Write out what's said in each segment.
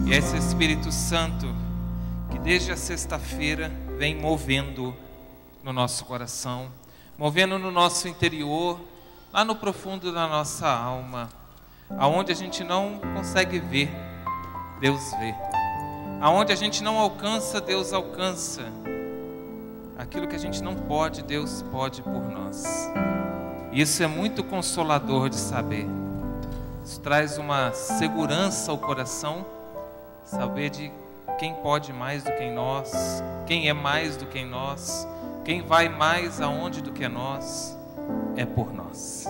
E esse Espírito Santo que desde a sexta-feira vem movendo no nosso coração, movendo no nosso interior, lá no profundo da nossa alma, aonde a gente não consegue ver, Deus vê. Aonde a gente não alcança, Deus alcança. Aquilo que a gente não pode, Deus pode por nós. Isso é muito consolador de saber. Isso traz uma segurança ao coração, saber de quem pode mais do que nós, quem é mais do que nós, quem vai mais aonde do que nós, é por nós.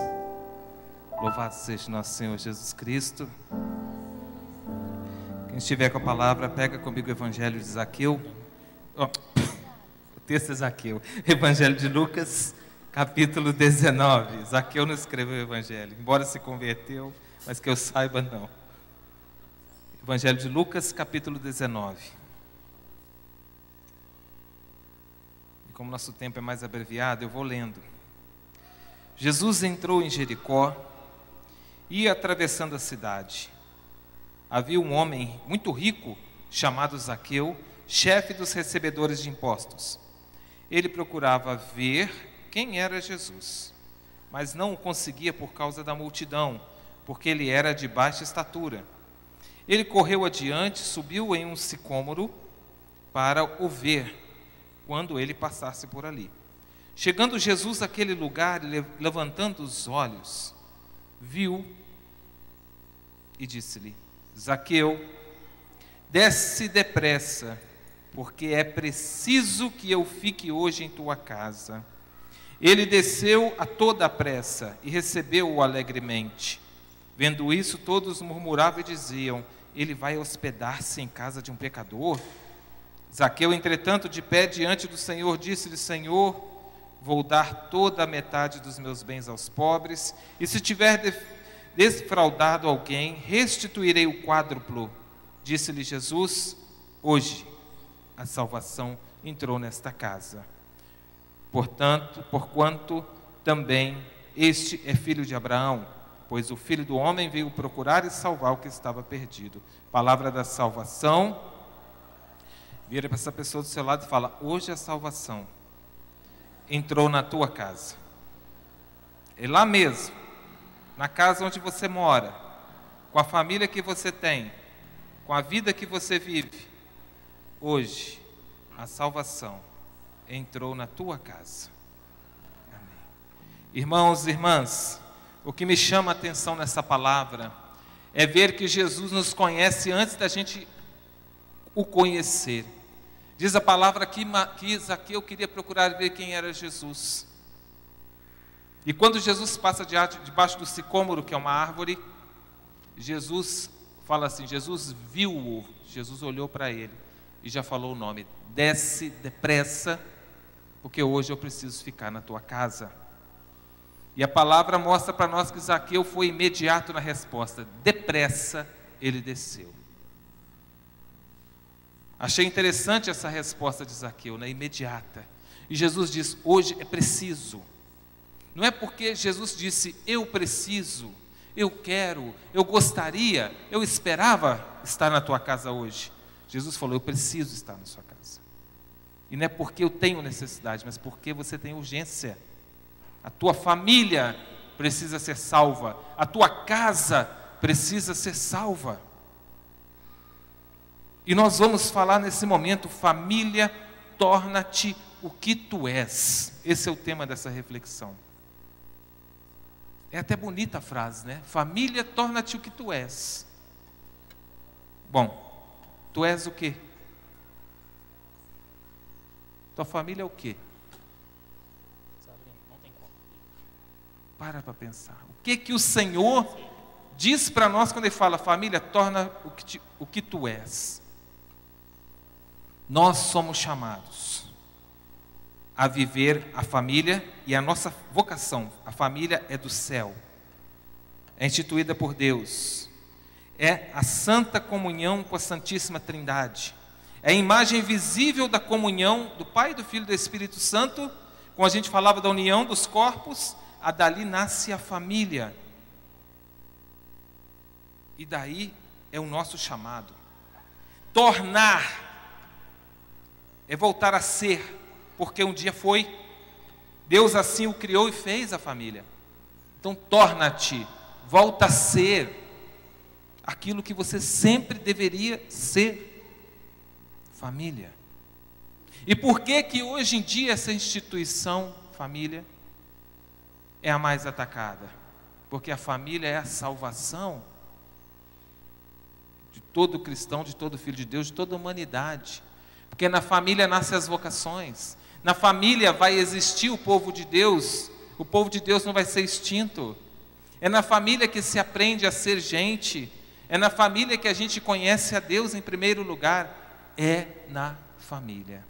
Louvado seja nosso Senhor Jesus Cristo. Quem estiver com a palavra, pega comigo o Evangelho de Zaqueu. O texto é Zaqueu. Evangelho de Lucas, capítulo 19. Zaqueu não escreveu o Evangelho, embora se converteu, mas que eu saiba não. Evangelho de Lucas, capítulo 19. E como nosso tempo é mais abreviado, eu vou lendo. Jesus entrou em Jericó e ia atravessando a cidade. Havia um homem muito rico, chamado Zaqueu, chefe dos recebedores de impostos. Ele procurava ver quem era Jesus, mas não o conseguia por causa da multidão, porque ele era de baixa estatura. Ele correu adiante, subiu em um sicômoro para o ver quando ele passasse por ali. Chegando Jesus àquele lugar, levantando os olhos, viu e disse-lhe: Zaqueu, desce depressa, porque é preciso que eu fique hoje em tua casa. Ele desceu a toda a pressa e recebeu-o alegremente. Vendo isso, todos murmuravam e diziam: ele vai hospedar-se em casa de um pecador? Zaqueu, entretanto, de pé diante do Senhor, disse-lhe: Senhor, vou dar toda a metade dos meus bens aos pobres, e se tiver defraudado alguém, restituirei o quádruplo. Disse-lhe Jesus: hoje a salvação entrou nesta casa. Porquanto também este é filho de Abraão, pois o Filho do Homem veio procurar e salvar o que estava perdido. Palavra da salvação. Vira para essa pessoa do seu lado e fala: hoje a salvação entrou na tua casa. É lá mesmo, na casa onde você mora, com a família que você tem, com a vida que você vive. Hoje a salvação entrou na tua casa. Amém. Irmãos e irmãs, o que me chama a atenção nessa palavra é ver que Jesus nos conhece antes da gente o conhecer. Diz a palavra que Zaqueu queria procurar ver quem era Jesus. E quando Jesus passa debaixo do sicômoro, que é uma árvore, Jesus fala assim, Jesus viu-o, Jesus olhou para ele e já falou o nome: desce depressa, porque hoje eu preciso ficar na tua casa. E a palavra mostra para nós que Zaqueu foi imediato na resposta. Depressa ele desceu. Achei interessante essa resposta de Zaqueu, né? Imediata. E Jesus diz: hoje é preciso. Não é porque Jesus disse: eu preciso, eu quero, eu gostaria, eu esperava estar na tua casa hoje. Jesus falou: eu preciso estar na sua casa. E não é porque eu tenho necessidade, mas porque você tem urgência. A tua família precisa ser salva, a tua casa precisa ser salva. E nós vamos falar nesse momento: família, torna-te o que tu és. Esse é o tema dessa reflexão. É até bonita a frase, né? Família, torna-te o que tu és. Bom, tu és o quê? Tua família é o quê? Para pensar. O que o Senhor diz para nós quando Ele fala: família, torna o que tu és. Nós somos chamados a viver a família, e a nossa vocação, a família é do céu, é instituída por Deus, é a santa comunhão com a Santíssima Trindade, é a imagem visível da comunhão do Pai, do Filho e do Espírito Santo. Como a gente falava da união dos corpos, dali nasce a família, e daí é o nosso chamado. Tornar é voltar a ser, porque um dia foi. Deus assim o criou e fez a família. Então torna-te, volta a ser aquilo que você sempre deveria ser, família. E por que que hoje em dia essa instituição, família, é a mais atacada? Porque a família é a salvação de todo cristão, de todo filho de Deus, de toda a humanidade. Porque na família nascem as vocações, na família vai existir o povo de Deus não vai ser extinto. É na família que se aprende a ser gente, é na família que a gente conhece a Deus em primeiro lugar, é na família.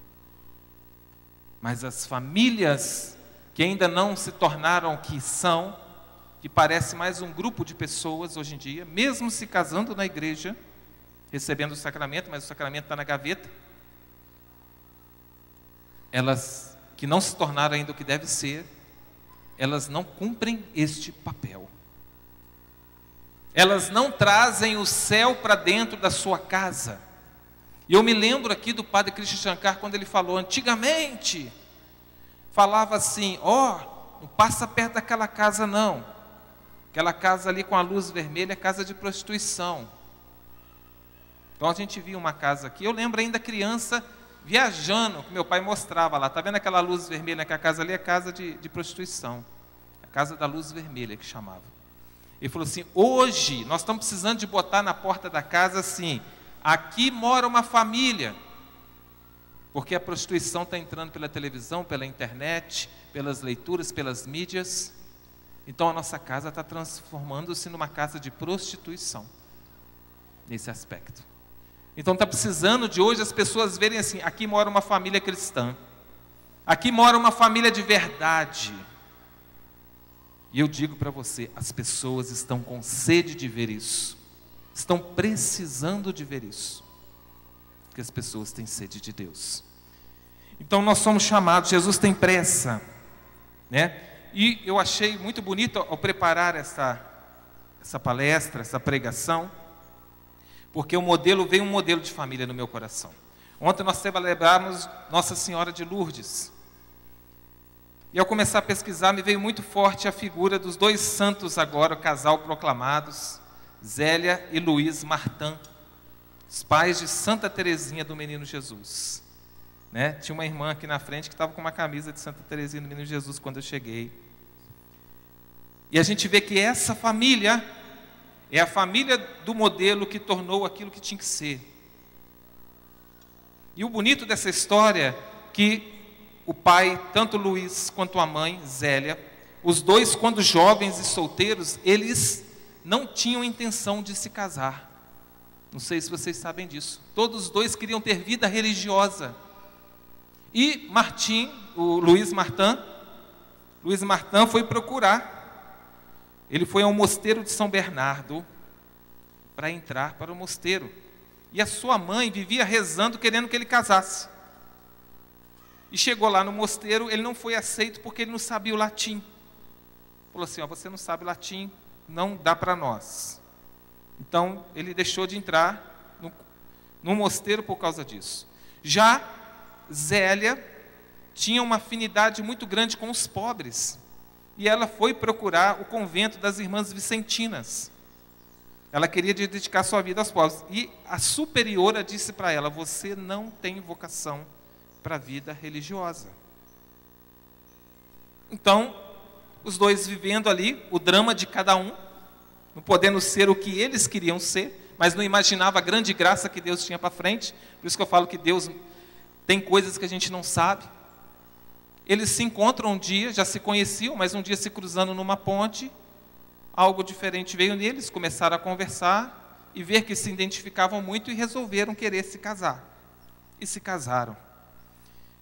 Mas as famílias que ainda não se tornaram o que são, que parece mais um grupo de pessoas hoje em dia, mesmo se casando na igreja, recebendo o sacramento, mas o sacramento está na gaveta, elas que não se tornaram ainda o que deve ser, elas não cumprem este papel. Elas não trazem o céu para dentro da sua casa. E eu me lembro aqui do padre Krishna Shankar, quando ele falou, antigamente, falava assim, não passa perto daquela casa não. Aquela casa ali com a luz vermelha é casa de prostituição. Então a gente via uma casa aqui, eu lembro ainda criança, viajando, que meu pai mostrava lá, está vendo aquela luz vermelha, que a casa ali é casa de prostituição, a casa da luz vermelha que chamava. Ele falou assim, hoje nós estamos precisando de botar na porta da casa assim, aqui mora uma família, porque a prostituição está entrando pela televisão, pela internet, pelas leituras, pelas mídias, então a nossa casa está transformando-se numa casa de prostituição, nesse aspecto. Então está precisando de hoje as pessoas verem assim, aqui mora uma família cristã, aqui mora uma família de verdade. E eu digo para você, as pessoas estão com sede de ver isso, estão precisando de ver isso, porque as pessoas têm sede de Deus. Então nós somos chamados, Jesus tem pressa, né? E eu achei muito bonito ao preparar essa palestra, essa pregação, porque veio um modelo de família no meu coração. Ontem nós celebramos Nossa Senhora de Lourdes. E ao começar a pesquisar, me veio muito forte a figura dos dois santos agora, o casal proclamados, Zélia e Luiz Martin, os pais de Santa Teresinha do Menino Jesus. Né? Tinha uma irmã aqui na frente que estava com uma camisa de Santa Teresinha do Menino Jesus quando eu cheguei. E a gente vê que essa família é a família do modelo que tornou aquilo que tinha que ser. E o bonito dessa história é que o pai, tanto Luiz quanto a mãe, Zélia, os dois, quando jovens e solteiros, eles não tinham intenção de se casar. Não sei se vocês sabem disso. Todos os dois queriam ter vida religiosa. E Luiz Martin foi procurar. Ele foi ao mosteiro de São Bernardo para entrar para o mosteiro. E a sua mãe vivia rezando, querendo que ele casasse. E chegou lá no mosteiro, ele não foi aceito porque ele não sabia o latim. Falou assim, você não sabe latim, não dá para nós. Então, ele deixou de entrar no mosteiro por causa disso. Já Zélia tinha uma afinidade muito grande com os pobres. E ela foi procurar o convento das Irmãs Vicentinas. Ela queria dedicar sua vida aos pobres. E a superiora disse para ela, você não tem vocação para a vida religiosa. Então, os dois vivendo ali, o drama de cada um, não podendo ser o que eles queriam ser, mas não imaginava a grande graça que Deus tinha para frente. Por isso que eu falo que Deus tem coisas que a gente não sabe. Eles se encontram um dia, já se conheciam, mas um dia se cruzando numa ponte, algo diferente veio neles, começaram a conversar e ver que se identificavam muito e resolveram querer se casar. E se casaram.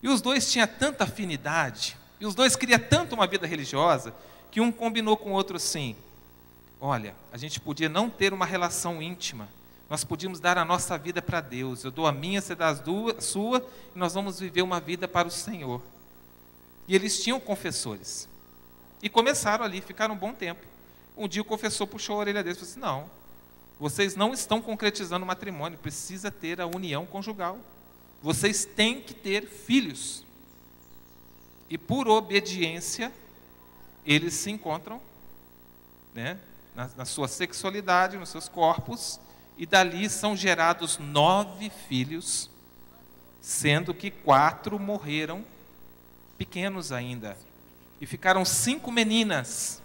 E os dois tinham tanta afinidade, e os dois queriam tanto uma vida religiosa, que um combinou com o outro assim, olha, a gente podia não ter uma relação íntima, nós podíamos dar a nossa vida para Deus, eu dou a minha, você dá a sua, e nós vamos viver uma vida para o Senhor. E eles tinham confessores. E começaram ali, ficaram um bom tempo. Um dia o confessor puxou a orelha deles e falou assim, não, Vocês não estão concretizando o matrimônio, precisa ter a união conjugal. Vocês têm que ter filhos. E por obediência, eles se encontram, né, na sua sexualidade, nos seus corpos, e dali são gerados 9 filhos, sendo que 4 morreram pequenos ainda. E ficaram 5 meninas.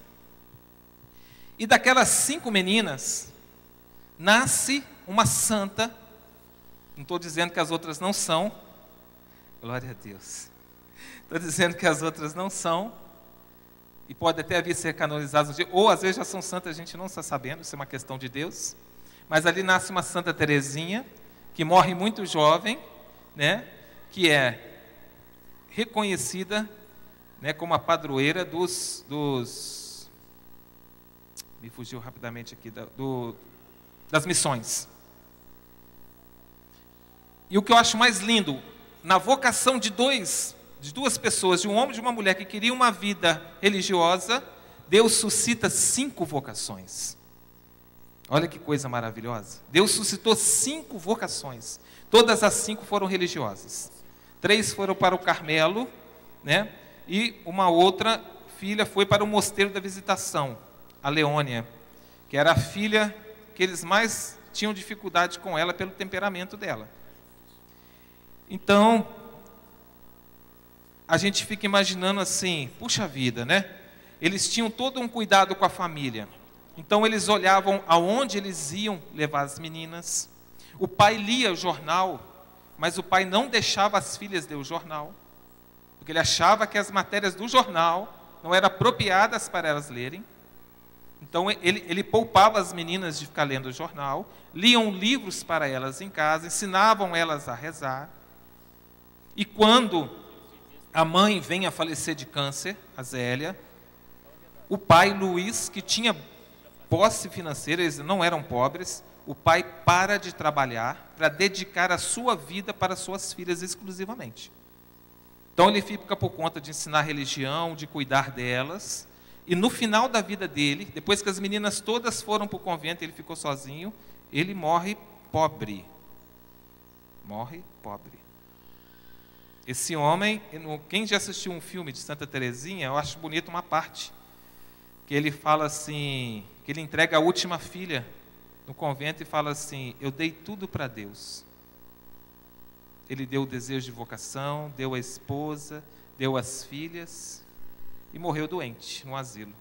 E daquelas 5 meninas, nasce uma santa. Não estou dizendo que as outras não são. Glória a Deus. Estou dizendo que as outras não são. E pode até vir ser canonizadas. Ou às vezes já são santas, a gente não está sabendo. Isso é uma questão de Deus. Mas ali nasce uma Santa Teresinha, que morre muito jovem, né? Que é reconhecida, né, como a padroeira me fugiu rapidamente aqui, das missões. E o que eu acho mais lindo, na vocação de duas pessoas, de um homem e de uma mulher que queriam uma vida religiosa, Deus suscita 5 vocações. Olha que coisa maravilhosa. Deus suscitou 5 vocações. Todas as 5 foram religiosas. 3 foram para o Carmelo, né? E uma outra filha foi para o Mosteiro da Visitação, a Leônia, que era a filha que eles mais tinham dificuldade com ela pelo temperamento dela. Então, a gente fica imaginando assim, puxa vida, né? Eles tinham todo um cuidado com a família. Então, eles olhavam aonde eles iam levar as meninas. O pai lia o jornal, mas o pai não deixava as filhas ler o jornal, porque ele achava que as matérias do jornal não eram apropriadas para elas lerem. Então, ele poupava as meninas de ficar lendo o jornal, liam livros para elas em casa, ensinavam elas a rezar. E quando a mãe vem a falecer de câncer, a Zélia, o pai Luiz, que tinha posse financeira, eles não eram pobres, o pai para de trabalhar para dedicar a sua vida para suas filhas exclusivamente. Então ele fica por conta de ensinar religião, de cuidar delas, e no final da vida dele, depois que as meninas todas foram para o convento, ele ficou sozinho, ele morre pobre. Morre pobre. Esse homem, quem já assistiu um filme de Santa Teresinha, eu acho bonito uma parte, que ele fala assim, que ele entrega a última filha no convento e fala assim, eu dei tudo para Deus. Ele deu o desejo de vocação, deu a esposa, deu as filhas e morreu doente no asilo.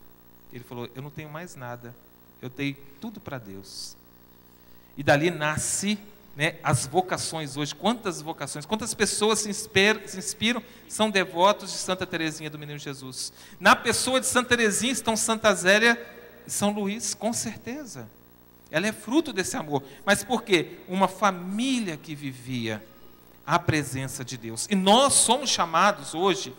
Ele falou, eu não tenho mais nada, eu dei tudo para Deus. E dali nasce, né, as vocações hoje. Quantas vocações, quantas pessoas se inspiram, são devotos de Santa Teresinha do Menino Jesus. Na pessoa de Santa Teresinha estão Santa Zélia e São Luís, com certeza. Ela é fruto desse amor. Mas por quê? Uma família que vivia a presença de Deus. E nós somos chamados hoje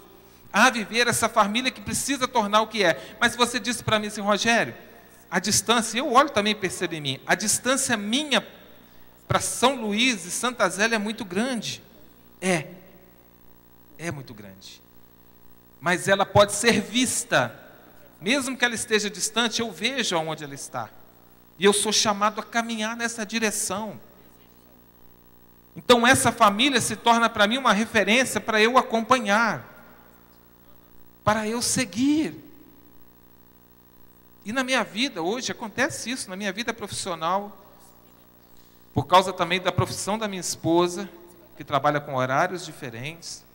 a viver essa família que precisa tornar o que é. Mas você disse para mim assim, Rogério, a distância, eu olho também e percebo em mim, a distância minha para São Luís e Santa Zélia é muito grande. É muito grande. Mas ela pode ser vista. Mesmo que ela esteja distante, eu vejo aonde ela está. E eu sou chamado a caminhar nessa direção. Então essa família se torna para mim uma referência para eu acompanhar, para eu seguir. E na minha vida hoje acontece isso, na minha vida profissional, por causa também da profissão da minha esposa, que trabalha com horários diferentes,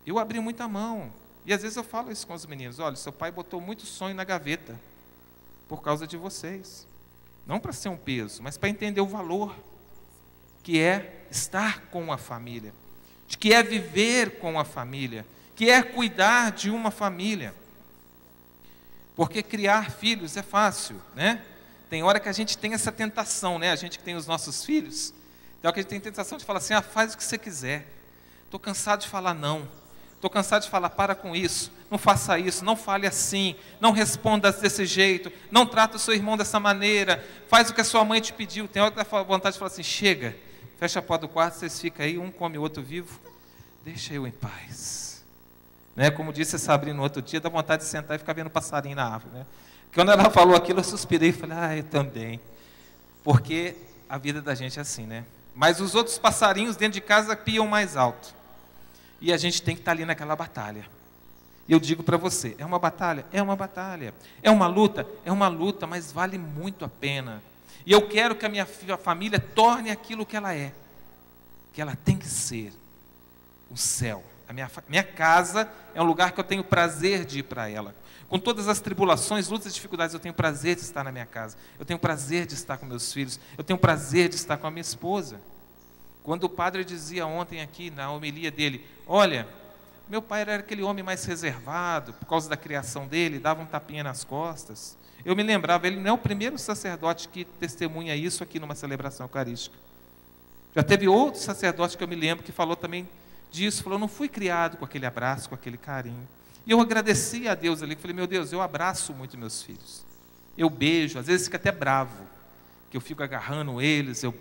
eu abri muita mão. E às vezes eu falo isso com os meninos, olha, seu pai botou muito sonho na gaveta, por causa de vocês. Não para ser um peso, mas para entender o valor que é estar com a família, que é viver com a família, que é cuidar de uma família. Porque criar filhos é fácil, né? Tem hora que a gente tem essa tentação, né? A gente que tem os nossos filhos, tem hora que a gente tem tentação de falar assim, faz o que você quiser. Estou cansado de falar não. Estou cansado de falar, para com isso, não faça isso, não fale assim, não responda desse jeito, não trata o seu irmão dessa maneira, faz o que a sua mãe te pediu. Tem hora que dá vontade de falar assim, chega, fecha a porta do quarto, vocês ficam aí, um come o outro vivo, deixa eu em paz. Né? Como disse a Sabrina no outro dia, dá vontade de sentar e ficar vendo passarinho na árvore. Né? Quando ela falou aquilo, eu suspirei e falei, eu também. Porque a vida da gente é assim, né? Mas os outros passarinhos dentro de casa piam mais alto. E a gente tem que estar ali naquela batalha. E eu digo para você, é uma batalha? É uma batalha. É uma luta? É uma luta, mas vale muito a pena. E eu quero que a minha família torne aquilo que ela é. Que ela tem que ser. O céu. A minha casa é um lugar que eu tenho prazer de ir para ela. Com todas as tribulações, lutas e dificuldades, eu tenho prazer de estar na minha casa. Eu tenho prazer de estar com meus filhos. Eu tenho prazer de estar com a minha esposa. Quando o padre dizia ontem aqui, na homilia dele, olha, meu pai era aquele homem mais reservado, por causa da criação dele, dava um tapinha nas costas. Eu me lembrava, ele não é o primeiro sacerdote que testemunha isso aqui numa celebração eucarística. Já teve outro sacerdote que eu me lembro que falou também disso, falou, eu não fui criado com aquele abraço, com aquele carinho. E eu agradeci a Deus ali, falei, meu Deus, eu abraço muito meus filhos. Eu beijo, às vezes fico até bravo, que eu fico agarrando eles, eu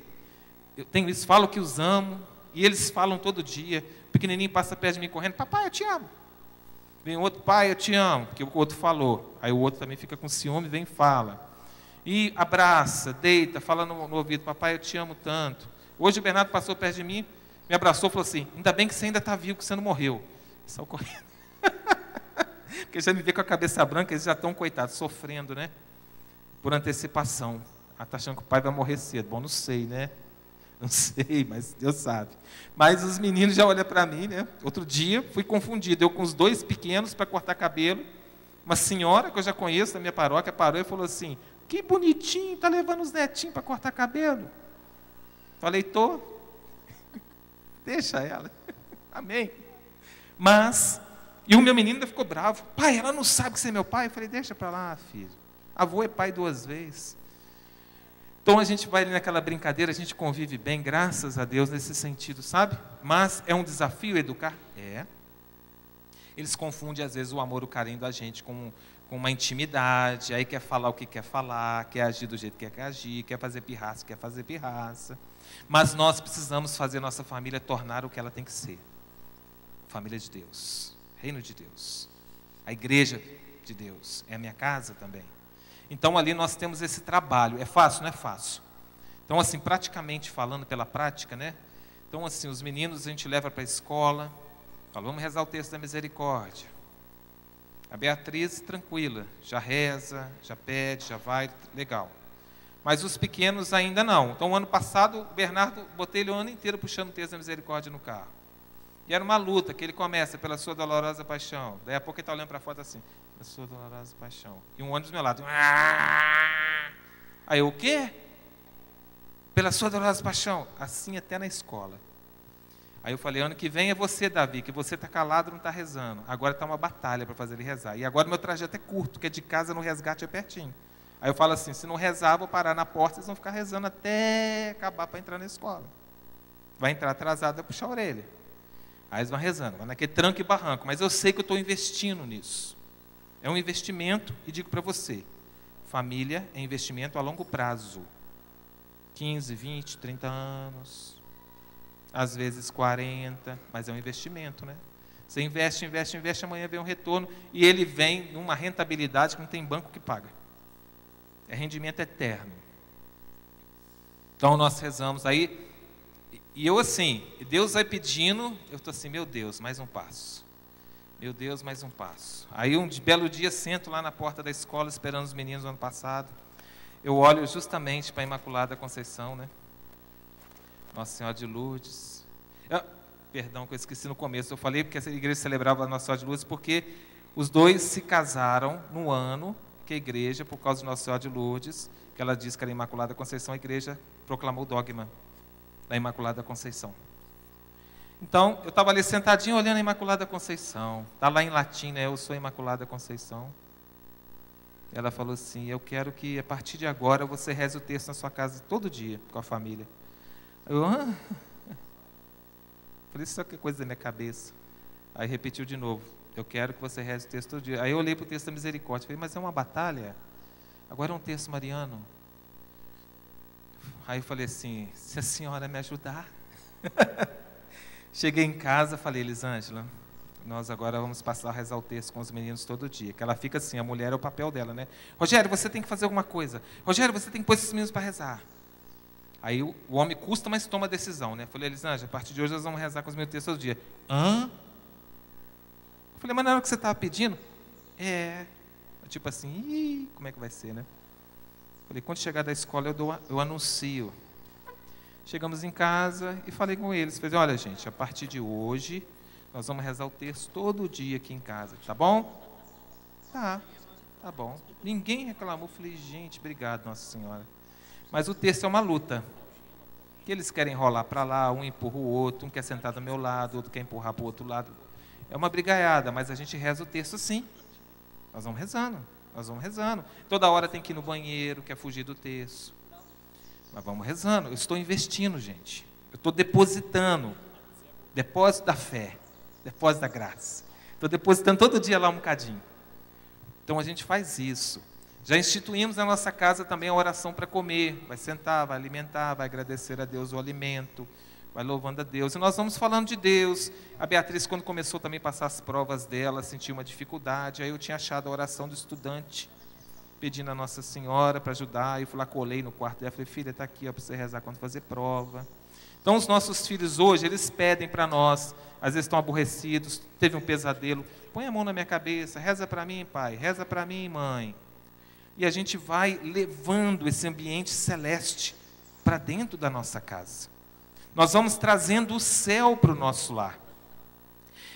tenho isso, falo que os amo, e eles falam todo dia, o pequenininho passa perto de mim correndo, papai, eu te amo. Vem outro, pai, eu te amo, porque o outro falou. Aí o outro também fica com ciúme, vem e fala. E abraça, deita, fala no ouvido, papai, eu te amo tanto. Hoje o Bernardo passou perto de mim, me abraçou e falou assim, ainda bem que você ainda está vivo, que você não morreu. Saiu correndo. Porque já me vê com a cabeça branca, eles já estão, coitados, sofrendo, né? Por antecipação. Está achando que o pai vai morrer cedo. Bom, não sei, né? Não sei, mas Deus sabe. Mas os meninos já olham para mim, né? Outro dia, fui confundido. Eu com os 2 pequenos para cortar cabelo. Uma senhora que eu já conheço da minha paróquia parou e falou assim, que bonitinho, está levando os netinhos para cortar cabelo. Falei, tô. Deixa ela. Amém. Mas, e o meu menino ainda ficou bravo. Pai, ela não sabe que você é meu pai? Eu falei, deixa para lá, filho. Avô é pai 2 vezes. Então a gente vai ali naquela brincadeira, a gente convive bem, graças a Deus, nesse sentido, sabe? Mas é um desafio educar? É. Eles confundem, às vezes, o amor, o carinho da gente com uma intimidade, aí quer falar o que quer falar, quer agir do jeito que quer agir, quer fazer pirraça. Mas nós precisamos fazer nossa família tornar o que ela tem que ser. Família de Deus, reino de Deus, a igreja de Deus, é a minha casa também. Então ali nós temos esse trabalho, é fácil? Não é fácil. Então assim, praticamente falando pela prática, né? Então assim, os meninos a gente leva para a escola, fala, vamos rezar o texto da misericórdia. A Beatriz, tranquila, já reza, já pede, já vai, legal. Mas os pequenos ainda não. Então ano passado, o Bernardo, botei ele o ano inteiro puxando o texto da misericórdia no carro. E era uma luta, que ele começa pela sua dolorosa paixão. Daí a pouco ele está olhando para fora assim, pela sua dolorosa paixão. E um ônibus do meu lado. Aí eu, o quê? Pela sua dolorosa paixão. Assim até na escola. Aí eu falei, ano que vem é você, Davi, que você está calado, não está rezando. Agora está uma batalha para fazer ele rezar. E agora meu trajeto é curto, que é de casa no resgate é pertinho. Aí eu falo assim, se não rezar, vou parar na porta, vocês vão ficar rezando até acabar para entrar na escola. Vai entrar atrasado, vai puxar a orelha. Aí eles vão rezando, vai naquele tranco e barranco. Mas eu sei que eu estou investindo nisso. É um investimento, e digo para você, família é investimento a longo prazo. 15, 20, 30 anos, às vezes 40, mas é um investimento, né? Você investe, amanhã vem um retorno, e ele vem numa rentabilidade que não tem banco que paga. É rendimento eterno. Então nós rezamos aí, e eu assim, Deus vai pedindo, eu estou assim, meu Deus, mais um passo. Meu Deus, mais um passo. Aí um belo dia, sento lá na porta da escola, esperando os meninos no ano passado. Eu olho justamente para a Imaculada Conceição, né? Nossa Senhora de Lourdes. Perdão, que eu esqueci no começo. Eu falei porque essa igreja celebrava a Nossa Senhora de Lourdes, porque os dois se casaram no ano que a igreja, por causa de Nossa Senhora de Lourdes, que ela disse que era a Imaculada Conceição, a igreja proclamou o dogma da Imaculada Conceição. Então, eu estava ali sentadinho olhando a Imaculada Conceição. Está lá em latim, né? Eu sou a Imaculada Conceição. Ela falou assim, eu quero que a partir de agora você reze o texto na sua casa todo dia, com a família. Eu, falei, isso é coisa da minha cabeça. Aí repetiu de novo, eu quero que você reze o texto todo dia. Aí eu olhei para o texto da misericórdia, falei, mas é uma batalha? Agora é um texto mariano. Aí eu falei assim, se a senhora me ajudar. Cheguei em casa, falei, Elisângela, nós agora vamos passar a rezar o texto com os meninos todo dia. Que ela fica assim, a mulher é o papel dela, né? Rogério, você tem que fazer alguma coisa. Rogério, você tem que pôr esses meninos para rezar. Aí o homem custa, mas toma a decisão, né? Eu falei, Elisângela, a partir de hoje nós vamos rezar com os meus textos todo dia. Hã? Eu falei, mas não era o que você estava pedindo? Tipo assim, ih, como é que vai ser, né? Eu falei, quando chegar da escola eu anuncio. Chegamos em casa e falei com eles. Falei, olha gente, a partir de hoje nós vamos rezar o texto todo dia aqui em casa, tá bom? Tá bom. Ninguém reclamou. Falei, gente, obrigado, Nossa Senhora. Mas o texto é uma luta. Que eles querem rolar para lá, um empurra o outro, um quer sentar do meu lado, outro quer empurrar para o outro lado. É uma brigaiada, mas a gente reza o texto sim. Nós vamos rezando. Toda hora tem que ir no banheiro, quer fugir do texto. Mas vamos rezando. Eu estou investindo, gente. Eu estou depositando. Depósito da fé. Depósito da graça. Estou depositando todo dia lá um bocadinho. Então a gente faz isso. Já instituímos na nossa casa também a oração para comer. Vai sentar, vai alimentar, vai agradecer a Deus o alimento, vai louvando a Deus. E nós vamos falando de Deus. A Beatriz, quando começou também a passar as provas dela, sentiu uma dificuldade. Aí eu tinha achado a oração do estudante, pedindo a Nossa Senhora para ajudar. Eu fui lá, colei no quarto dela, falei, filha, está aqui para você rezar quando fazer prova. Então os nossos filhos hoje, eles pedem para nós, às vezes estão aborrecidos, teve um pesadelo, põe a mão na minha cabeça, reza para mim, pai, reza para mim, mãe. E a gente vai levando esse ambiente celeste para dentro da nossa casa. Nós vamos trazendo o céu para o nosso lar.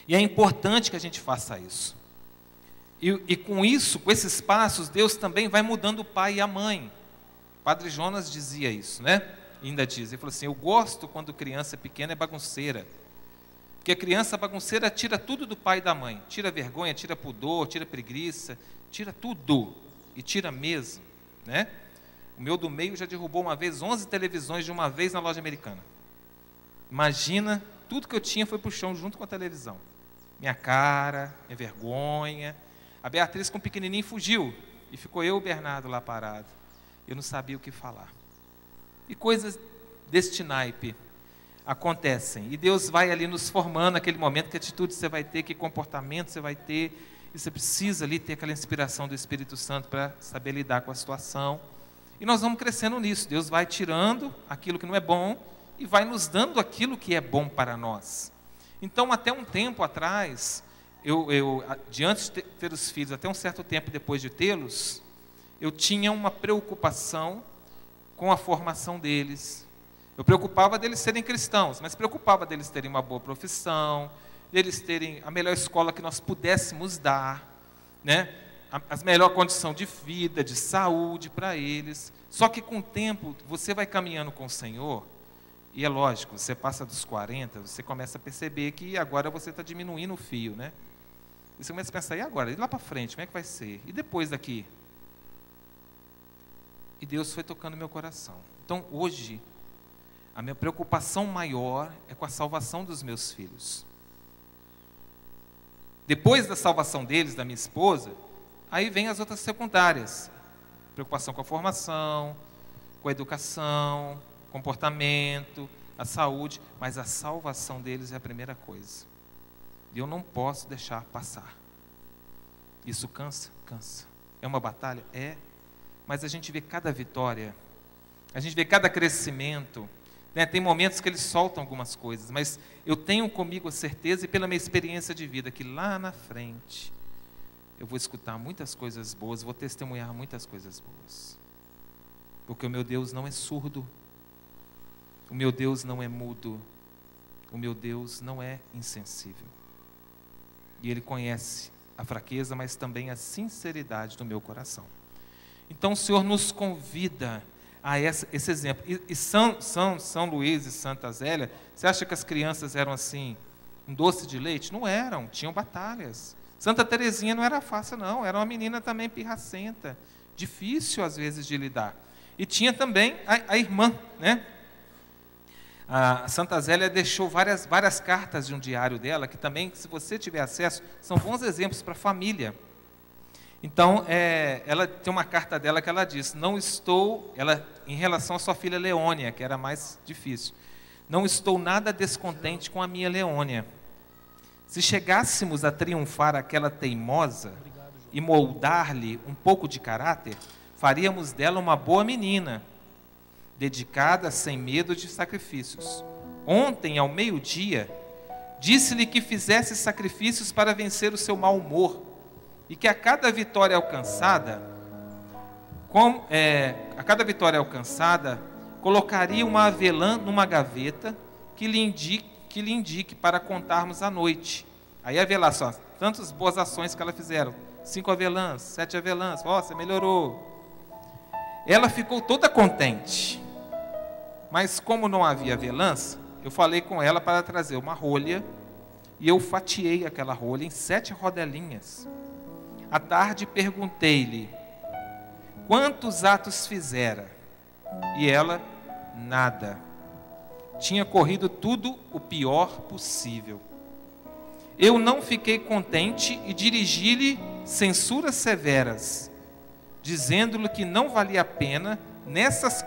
E é importante que a gente faça isso. E com isso, com esses passos, Deus também vai mudando o pai e a mãe. O Padre Jonas dizia isso, né? E ainda diz, ele falou assim, eu gosto quando criança pequena é bagunceira. Porque a criança bagunceira tira tudo do pai e da mãe. Tira vergonha, tira pudor, tira preguiça, tira tudo. E tira mesmo, né? O meu do meio já derrubou uma vez 11 televisões de uma vez na loja americana. Imagina, tudo que eu tinha foi para o chão junto com a televisão. Minha cara, minha vergonha. A Beatriz com o pequenininho fugiu. E ficou eu e o Bernardo lá parado. Eu não sabia o que falar. E coisas deste naipe acontecem. E Deus vai ali nos formando naquele momento, que atitude você vai ter, que comportamento você vai ter. E você precisa ali ter aquela inspiração do Espírito Santo para saber lidar com a situação. E nós vamos crescendo nisso. Deus vai tirando aquilo que não é bom e vai nos dando aquilo que é bom para nós. Então, até um tempo atrás, diante de ter os filhos, até um certo tempo depois de tê-los, eu tinha uma preocupação com a formação deles. Eu preocupava deles serem cristãos, mas preocupava deles terem uma boa profissão, deles terem a melhor escola que nós pudéssemos dar, né? A melhor condição de vida, de saúde para eles. Só que com o tempo, você vai caminhando com o Senhor, e é lógico, você passa dos 40, você começa a perceber que agora você está diminuindo o fio, né? E você começa a pensar, e agora? E lá para frente, como é que vai ser? E depois daqui? E Deus foi tocando meu coração. Então, hoje, a minha preocupação maior é com a salvação dos meus filhos. Depois da salvação deles, da minha esposa, aí vem as outras secundárias. Preocupação com a formação, com a educação, comportamento, a saúde, mas a salvação deles é a primeira coisa. E eu não posso deixar passar. Isso cansa? Cansa. É uma batalha? É. Mas a gente vê cada vitória, a gente vê cada crescimento, né? Tem momentos que eles soltam algumas coisas, mas eu tenho comigo a certeza, e pela minha experiência de vida, que lá na frente eu vou escutar muitas coisas boas, vou testemunhar muitas coisas boas. Porque o meu Deus não é surdo, o meu Deus não é mudo, o meu Deus não é insensível. E Ele conhece a fraqueza, mas também a sinceridade do meu coração. Então o Senhor nos convida a esse exemplo. E São Luís e Santa Zélia, você acha que as crianças eram assim, um doce de leite? Não eram, tinham batalhas. Santa Teresinha não era fácil não, era uma menina também pirracenta, difícil às vezes de lidar. E tinha também a irmã, né? A Santa Zélia deixou várias cartas de um diário dela, que também, se você tiver acesso, são bons exemplos para a família. Então, ela tem uma carta dela que ela diz, em relação à sua filha Leônia, que era mais difícil, não estou nada descontente com a minha Leônia. Se chegássemos a triunfar aquela teimosa e moldar-lhe um pouco de caráter, faríamos dela uma boa menina. dedicada sem medo de sacrifícios. Ontem, ao meio-dia, disse-lhe que fizesse sacrifícios para vencer o seu mau humor e que a cada vitória alcançada, colocaria uma avelã numa gaveta que lhe indique para contarmos à noite. Aí vê lá só, tantas boas ações que ela fizeram. 5 avelãs, 7 avelãs, você melhorou. Ela ficou toda contente. Mas como não havia avelãs, eu falei com ela para trazer uma rolha e eu fatiei aquela rolha em 7 rodelinhas. À tarde perguntei-lhe quantos atos fizera. E ela, nada. Tinha corrido tudo o pior possível. Eu não fiquei contente e dirigi-lhe censuras severas, dizendo-lhe que não valia a pena, nessas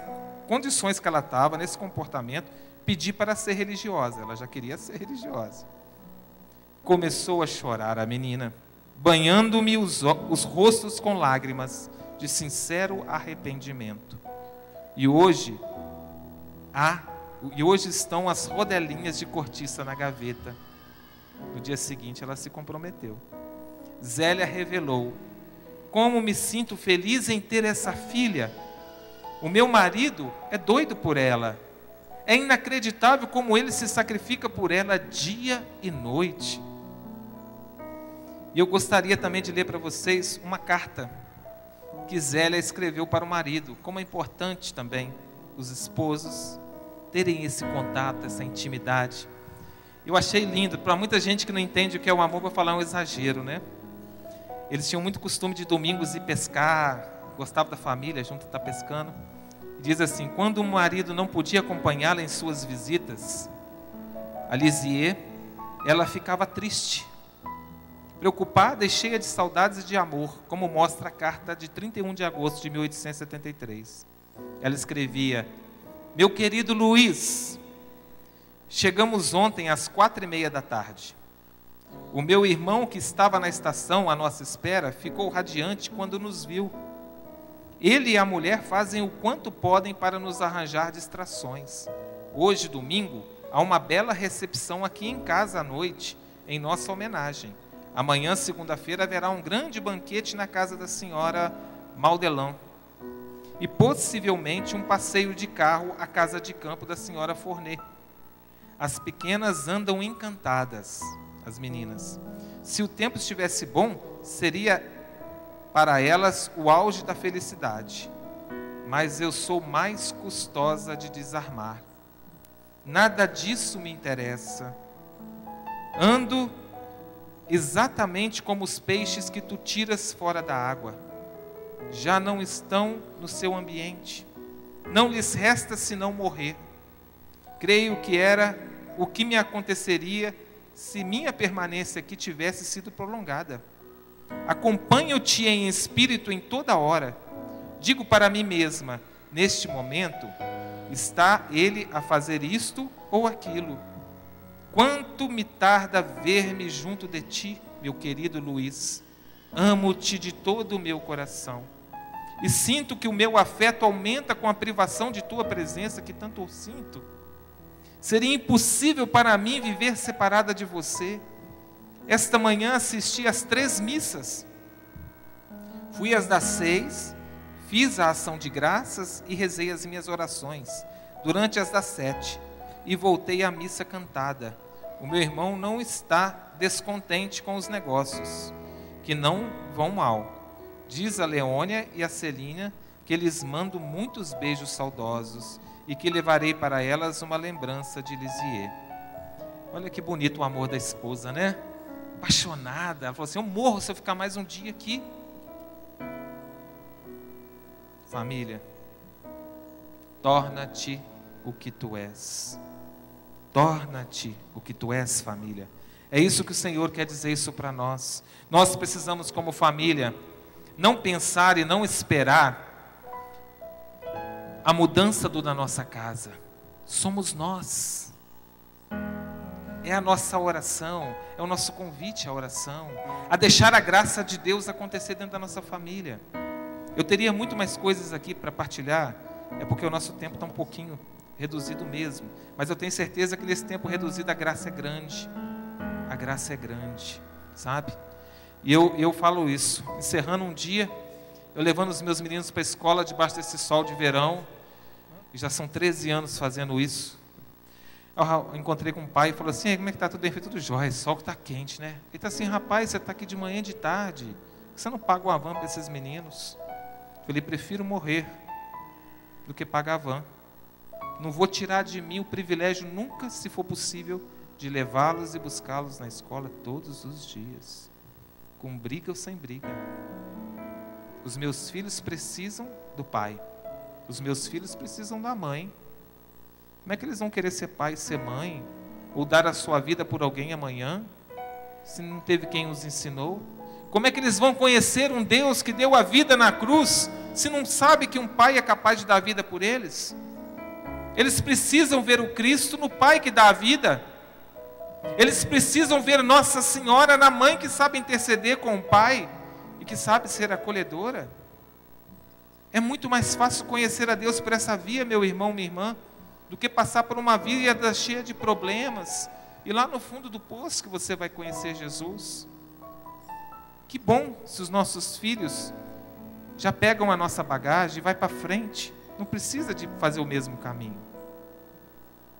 condições que ela estava, nesse comportamento, pedir para ser religiosa. Ela já queria ser religiosa. Começou a chorar a menina, banhando-me os rostos com lágrimas de sincero arrependimento. E hoje estão as rodelinhas de cortiça na gaveta. No dia seguinte ela se comprometeu. Zélia revelou: como me sinto feliz em ter essa filha. O meu marido é doido por ela. É inacreditável como ele se sacrifica por ela dia e noite. E eu gostaria também de ler para vocês uma carta que Zélia escreveu para o marido. Como é importante também os esposos terem esse contato, essa intimidade. Eu achei lindo. Para muita gente que não entende o que é o amor, vou falar um exagero, né? Eles tinham muito costume de domingos ir pescar, gostavam da família, junto estar pescando. E diz assim: quando o marido não podia acompanhá-la em suas visitas a Lisieux, ela ficava triste, preocupada e cheia de saudades e de amor, como mostra a carta de 31 de agosto de 1873. Ela escrevia: meu querido Luiz, chegamos ontem às 4:30 da tarde. O meu irmão, que estava na estação à nossa espera, ficou radiante quando nos viu. Ele e a mulher fazem o quanto podem para nos arranjar distrações. Hoje, domingo, há uma bela recepção aqui em casa à noite, em nossa homenagem. Amanhã, segunda-feira, haverá um grande banquete na casa da senhora Maldelon. E possivelmente um passeio de carro à casa de campo da senhora Fournet. As pequenas andam encantadas, as meninas. Se o tempo estivesse bom, seria para elas o auge da felicidade. Mas eu sou mais custosa de desarmar. Nada disso me interessa. Ando exatamente como os peixes que tu tiras fora da água. Já não estão no seu ambiente. Não lhes resta senão morrer. Creio que era o que me aconteceria se minha permanência aqui tivesse sido prolongada. Acompanho-te em espírito em toda hora. Digo para mim mesma: neste momento, está ele a fazer isto ou aquilo. Quanto me tarda ver-me junto de ti, meu querido Luiz. Amo-te de todo o meu coração. E sinto que o meu afeto aumenta com a privação de tua presença, que tanto sinto. Seria impossível para mim viver separada de você. Esta manhã assisti às 3 missas. Fui às das 6, fiz a ação de graças e rezei as minhas orações durante as das 7 e voltei à missa cantada. O meu irmão não está descontente com os negócios, que não vão mal. Diz a Leônia e a Celina que lhes mando muitos beijos saudosos e que levarei para elas uma lembrança de Lisieux. Olha que bonito o amor da esposa, né? Apaixonada. Ela falou assim: eu morro se eu ficar mais um dia aqui. Família, torna-te o que tu és. Torna-te o que tu és, família. É isso que o Senhor quer dizer isso para nós. Nós precisamos, como família, não pensar e não esperar a mudança da nossa casa. Somos nós. É a nossa oração, é o nosso convite à oração, a deixar a graça de Deus acontecer dentro da nossa família. Eu teria muito mais coisas aqui para partilhar, é porque o nosso tempo está um pouquinho reduzido mesmo. Mas eu tenho certeza que nesse tempo reduzido a graça é grande. A graça é grande, sabe? E eu falo isso, encerrando um dia, eu levando os meus meninos para a escola debaixo desse sol de verão, e já são 13 anos fazendo isso. Eu encontrei com um pai e falou assim: como é que está? Tudo bem? Foi tudo jóia, o sol que está quente, né? Ele está assim: rapaz, você está aqui de manhã e de tarde, você não paga uma van para esses meninos? Eu falei: prefiro morrer do que pagar a van. Não vou tirar de mim o privilégio nunca, se for possível, de levá-los e buscá-los na escola todos os dias, com briga ou sem briga. Os meus filhos precisam do pai, os meus filhos precisam da mãe. Como é que eles vão querer ser pai e ser mãe, ou dar a sua vida por alguém amanhã, se não teve quem os ensinou? Como é que eles vão conhecer um Deus que deu a vida na cruz, se não sabe que um pai é capaz de dar a vida por eles? Eles precisam ver o Cristo no pai que dá a vida. Eles precisam ver Nossa Senhora na mãe que sabe interceder com o pai e que sabe ser acolhedora. É muito mais fácil conhecer a Deus por essa via, meu irmão, minha irmã, do que passar por uma vida cheia de problemas e lá no fundo do poço que você vai conhecer Jesus. Que bom se os nossos filhos já pegam a nossa bagagem e vai para frente, não precisa de fazer o mesmo caminho,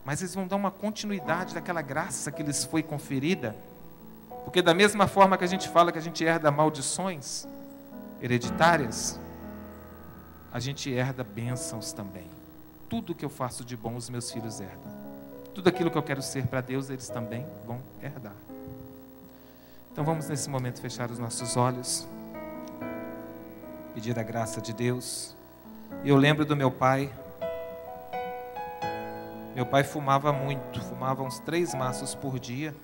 mas eles vão dar uma continuidade daquela graça que lhes foi conferida, porque da mesma forma que a gente fala que a gente herda maldições hereditárias, a gente herda bênçãos também. Tudo que eu faço de bom os meus filhos herdam. Tudo aquilo que eu quero ser para Deus, eles também vão herdar. Então vamos nesse momento fechar os nossos olhos, pedir a graça de Deus. E eu lembro do meu pai. Meu pai fumava muito, fumava uns 3 maços por dia.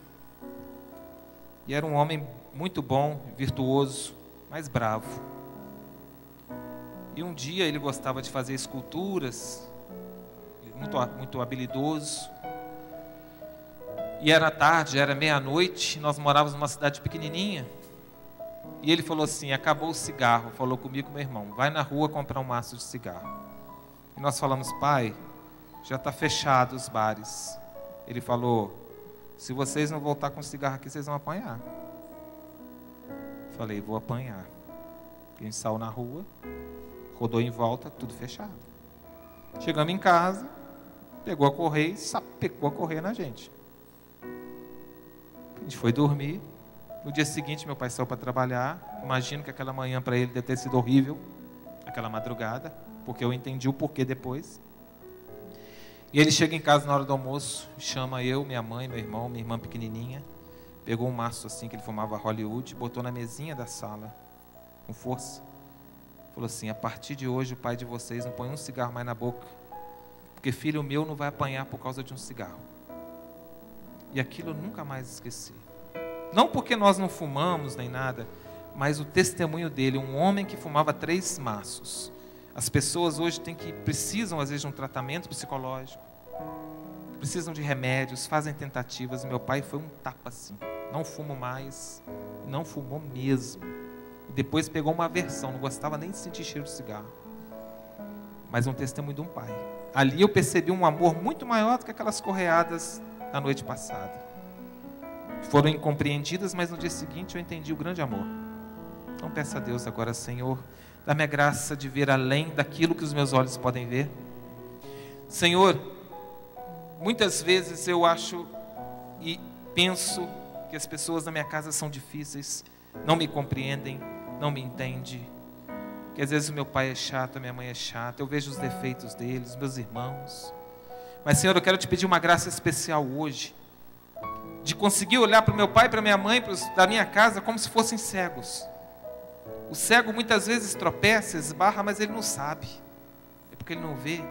E era um homem muito bom, virtuoso, mas bravo. E um dia ele gostava de fazer esculturas, muito habilidoso. E era tarde, era meia-noite, nós morávamos numa cidade pequenininha. E ele falou assim: acabou o cigarro. Falou comigo, meu irmão: vai na rua comprar um maço de cigarro. E nós falamos: pai, já está fechado os bares. Ele falou: se vocês não voltar com cigarro aqui, vocês vão apanhar. Falei: vou apanhar. A gente saiu na rua, rodou em volta, tudo fechado. Chegamos em casa, pegou a correia e sapecou a correia na gente. A gente foi dormir. No dia seguinte, meu pai saiu para trabalhar. Imagino que aquela manhã para ele deve ter sido horrível, aquela madrugada, porque eu entendi o porquê depois. E ele chega em casa na hora do almoço, chama eu, minha mãe, meu irmão, minha irmã pequenininha, pegou um maço assim que ele fumava Hollywood, botou na mesinha da sala, com força. Falou assim: a partir de hoje o pai de vocês não põe um cigarro mais na boca, porque filho meu não vai apanhar por causa de um cigarro. E aquilo eu nunca mais esqueci. Não porque nós não fumamos nem nada, mas o testemunho dele, um homem que fumava 3 maços. As pessoas hoje precisam às vezes de um tratamento psicológico, precisam de remédios, fazem tentativas. Meu pai foi um tapa assim: não fumo mais, não fumou mesmo. E depois pegou uma aversão, não gostava nem de sentir cheiro de cigarro. Mas é um testemunho de um pai. Ali eu percebi um amor muito maior do que aquelas correadas da noite passada. Foram incompreendidas, mas no dia seguinte eu entendi o grande amor. Então peça a Deus agora: Senhor, dá-me a graça de ver além daquilo que os meus olhos podem ver. Senhor, muitas vezes eu acho e penso que as pessoas na minha casa são difíceis, não me compreendem, não me entendem, que às vezes o meu pai é chato, a minha mãe é chata, eu vejo os defeitos deles, meus irmãos. Mas, Senhor, eu quero te pedir uma graça especial hoje, de conseguir olhar para o meu pai e para a minha mãe, da minha casa, como se fossem cegos. O cego muitas vezes tropeça, esbarra, mas ele não sabe, é porque ele não vê.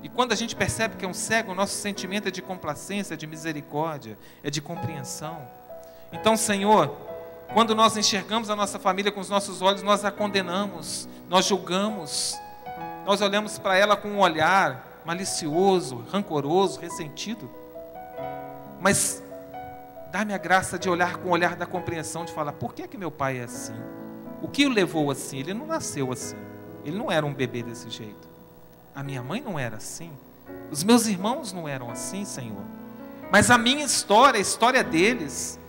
E quando a gente percebe que é um cego, o nosso sentimento é de complacência, de misericórdia, é de compreensão. Então, Senhor, quando nós enxergamos a nossa família com os nossos olhos, nós a condenamos, nós julgamos, nós olhamos para ela com um olhar malicioso, rancoroso, ressentido. Mas dá-me a graça de olhar com o olhar da compreensão, de falar: por que meu pai é assim? O que o levou assim? Ele não nasceu assim, ele não era um bebê desse jeito. a minha mãe não era assim, os meus irmãos não eram assim, Senhor. Mas a minha história, a história deles,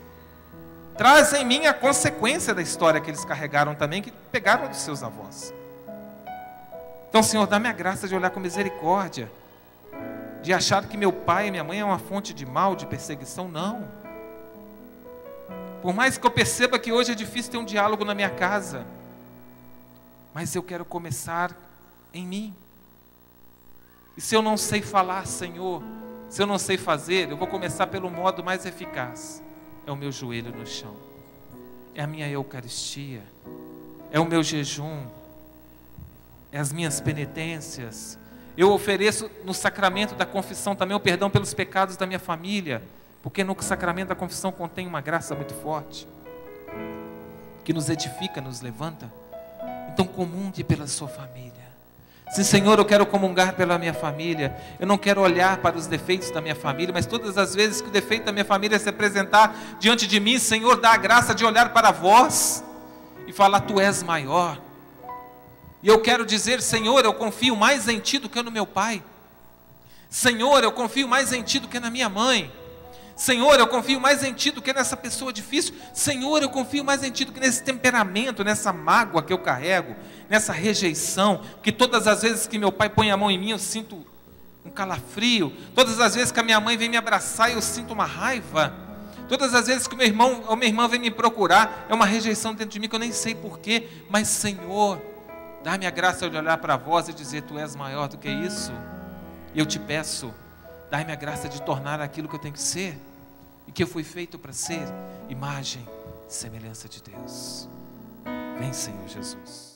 traz em mim a consequência da história que eles carregaram também, que pegaram dos seus avós. Então, Senhor, dá-me a graça de olhar com misericórdia, de achar que meu pai e minha mãe é uma fonte de mal, de perseguição, não. Por mais que eu perceba que hoje é difícil ter um diálogo na minha casa, mas eu quero começar em mim. E se eu não sei falar, Senhor, se eu não sei fazer, eu vou começar pelo modo mais eficaz. É o meu joelho no chão, é a minha Eucaristia, é o meu jejum, é as minhas penitências. Eu ofereço no sacramento da confissão também o perdão pelos pecados da minha família, porque no sacramento da confissão contém uma graça muito forte, que nos edifica, nos levanta. Então comungue pela sua família. Sim, Senhor, eu quero comungar pela minha família. Eu não quero olhar para os defeitos da minha família, mas todas as vezes que o defeito da minha família se apresentar diante de mim, Senhor, dá a graça de olhar para vós e falar: Tu és maior. E eu quero dizer: Senhor, eu confio mais em Ti do que no meu pai. Senhor, eu confio mais em Ti do que na minha mãe. Senhor, eu confio mais em Ti do que nessa pessoa difícil. Senhor, eu confio mais em Ti do que nesse temperamento, nessa mágoa que eu carrego, nessa rejeição, que todas as vezes que meu pai põe a mão em mim, eu sinto um calafrio. Todas as vezes que a minha mãe vem me abraçar, eu sinto uma raiva. Todas as vezes que o meu irmão ou minha irmã vem me procurar, é uma rejeição dentro de mim que eu nem sei porquê. Mas, Senhor, dá-me a graça de olhar para vós e dizer: Tu és maior do que isso. E eu te peço, dai-me a graça de tornar aquilo que eu tenho que ser, e que eu fui feito para ser, imagem, semelhança de Deus. Vem, Senhor Jesus.